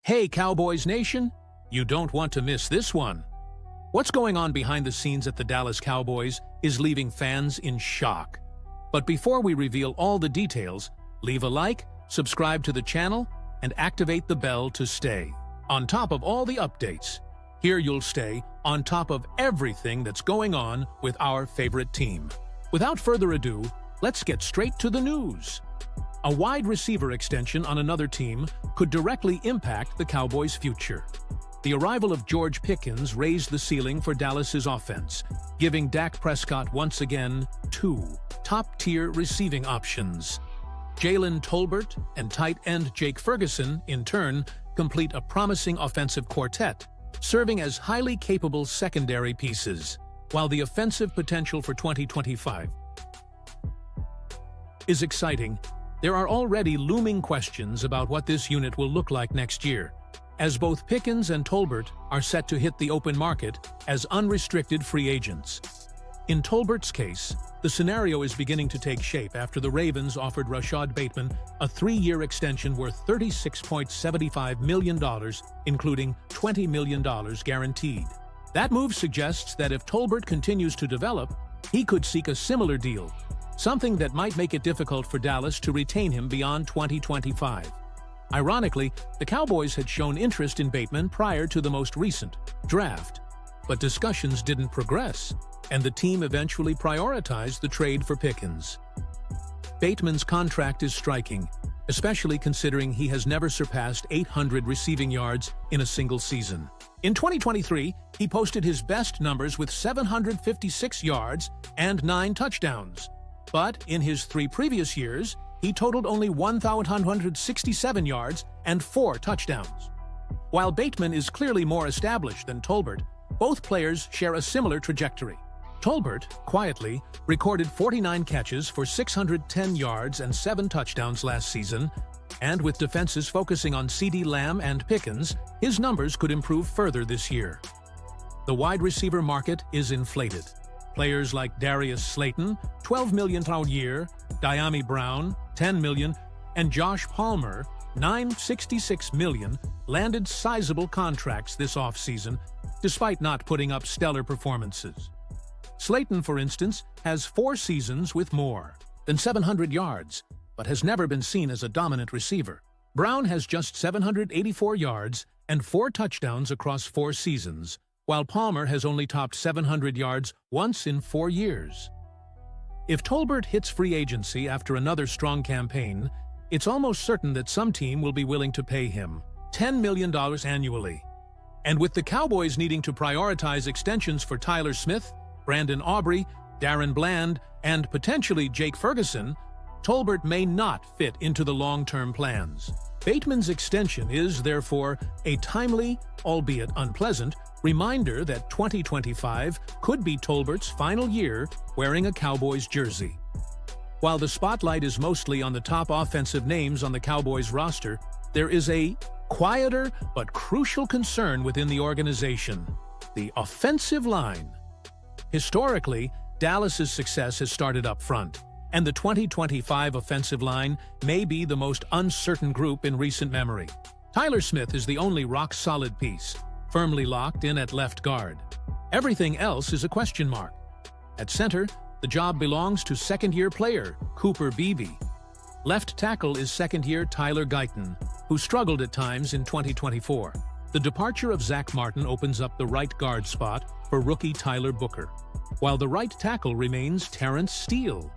Hey, Cowboys Nation! You don't want to miss this one. What's going on behind the scenes at the Dallas Cowboys is leaving fans in shock. But before we reveal all the details, leave a like, subscribe to the channel, and activate the bell to stay on top of all the updates. Here you'll stay on top of everything that's going on with our favorite team. Without further ado, let's get straight to the news. A wide receiver extension on another team could directly impact the Cowboys' future. The arrival of George Pickens raised the ceiling for Dallas's offense, giving Dak Prescott once again two top-tier receiving options. Jalen Tolbert and tight end Jake Ferguson, in turn, complete a promising offensive quartet, serving as highly capable secondary pieces, while the offensive potential for 2025 is exciting. There are already looming questions about what this unit will look like next year, as both Pickens and Tolbert are set to hit the open market as unrestricted free agents. In Tolbert's case, the scenario is beginning to take shape after the Ravens offered Rashad Bateman a 3-year extension worth $36.75 million, including $20 million guaranteed. That move suggests that if Tolbert continues to develop, he could seek a similar deal, something that might make it difficult for Dallas to retain him beyond 2025. Ironically, the Cowboys had shown interest in Bateman prior to the most recent draft, but discussions didn't progress, and the team eventually prioritized the trade for Pickens. Bateman's contract is striking, especially considering he has never surpassed 800 receiving yards in a single season. In 2023, he posted his best numbers with 756 yards and 9 touchdowns. But in his 3 previous years, he totaled only 1,167 yards and 4 touchdowns. While Bateman is clearly more established than Tolbert, both players share a similar trajectory. Tolbert, quietly, recorded 49 catches for 610 yards and 7 touchdowns last season, and with defenses focusing on CeeDee Lamb and Pickens, his numbers could improve further this year. The wide receiver market is inflated. Players like Darius Slayton, $12 million a year, Dyami Brown, $10 million, and Josh Palmer, $966 million, landed sizable contracts this offseason, despite not putting up stellar performances. Slayton, for instance, has 4 seasons with more than 700 yards, but has never been seen as a dominant receiver. Brown has just 784 yards and 4 touchdowns across 4 seasons, while Palmer has only topped 700 yards once in 4 years. If Tolbert hits free agency after another strong campaign, it's almost certain that some team will be willing to pay him $10 million annually. And with the Cowboys needing to prioritize extensions for Tyler Smith, Brandon Aubrey, Darren Bland, and potentially Jake Ferguson, Tolbert may not fit into the long-term plans. Bateman's extension is, therefore, a timely, albeit unpleasant, reminder that 2025 could be Tolbert's final year wearing a Cowboys jersey. While the spotlight is mostly on the top offensive names on the Cowboys roster, there is a quieter but crucial concern within the organization: the offensive line. Historically, Dallas's success has started up front, and the 2025 offensive line may be the most uncertain group in recent memory. Tyler Smith is the only rock-solid piece, firmly locked in at left guard. Everything else is a question mark. At center, the job belongs to second-year player Cooper Beebe. Left tackle is second-year Tyler Guyton, who struggled at times in 2024. The departure of Zach Martin opens up the right guard spot for rookie Tyler Booker, while the right tackle remains Terrence Steele,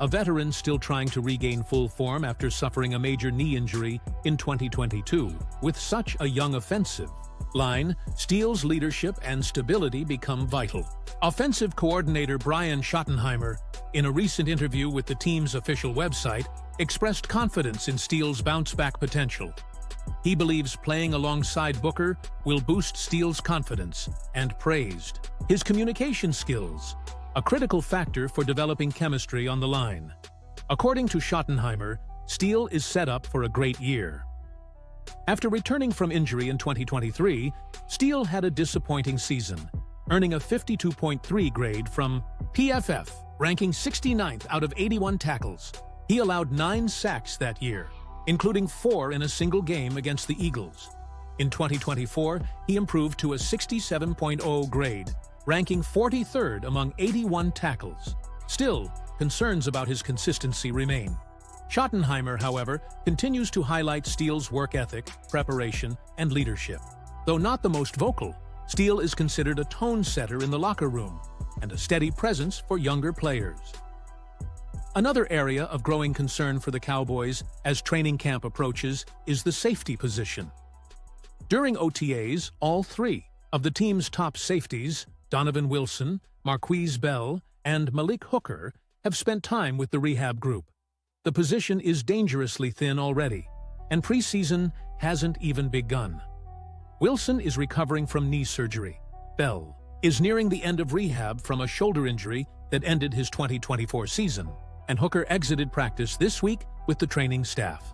a veteran still trying to regain full form after suffering a major knee injury in 2022. With such a young offensive line, Steele's leadership and stability become vital. Offensive coordinator Brian Schottenheimer, in a recent interview with the team's official website, expressed confidence in Steele's bounce-back potential. He believes playing alongside Booker will boost Steele's confidence, and praised his communication skills, a critical factor for developing chemistry on the line. According to Schottenheimer, Steele is set up for a great year. After returning from injury in 2023, Steele had a disappointing season, earning a 52.3 grade from PFF, ranking 69th out of 81 tackles. He allowed 9 sacks that year, including 4 in a single game against the Eagles. In 2024, he improved to a 67.0 grade, ranking 43rd among 81 tackles. Still, concerns about his consistency remain. Schottenheimer, however, continues to highlight Steele's work ethic, preparation, and leadership. Though not the most vocal, Steele is considered a tone setter in the locker room and a steady presence for younger players. Another area of growing concern for the Cowboys as training camp approaches is the safety position. During OTAs, all three of the team's top safeties, Donovan Wilson, Marquise Bell, and Malik Hooker, have spent time with the rehab group. The position is dangerously thin already, and preseason hasn't even begun. Wilson is recovering from knee surgery. Bell is nearing the end of rehab from a shoulder injury that ended his 2024 season, and Hooker exited practice this week with the training staff.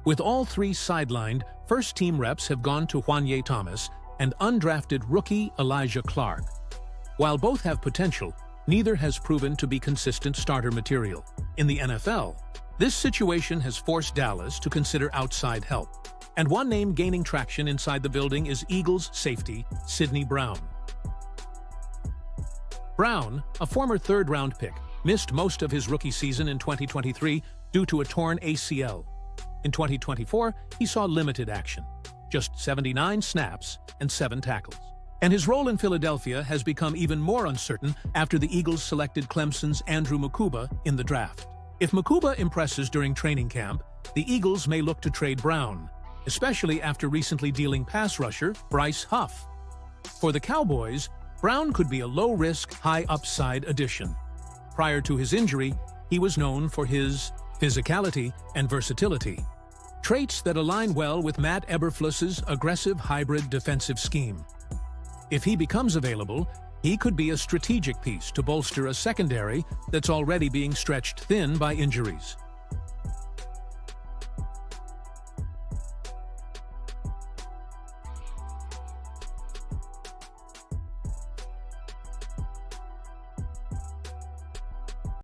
With all three sidelined, first-team reps have gone to Juanye Thomas and undrafted rookie Elijah Clark. While both have potential, neither has proven to be consistent starter material. In the NFL, this situation has forced Dallas to consider outside help, and one name gaining traction inside the building is Eagles safety Sidney Brown. Brown, a former third-round pick, missed most of his rookie season in 2023 due to a torn ACL. In 2024, he saw limited action, just 79 snaps and 7 tackles. And his role in Philadelphia has become even more uncertain after the Eagles selected Clemson's Andrew Mukuba in the draft. If Mukuba impresses during training camp, the Eagles may look to trade Brown, especially after recently dealing pass rusher Bryce Huff. For the Cowboys, Brown could be a low-risk, high-upside addition. Prior to his injury, he was known for his physicality and versatility, traits that align well with Matt Eberflus's aggressive hybrid defensive scheme. If he becomes available, he could be a strategic piece to bolster a secondary that's already being stretched thin by injuries.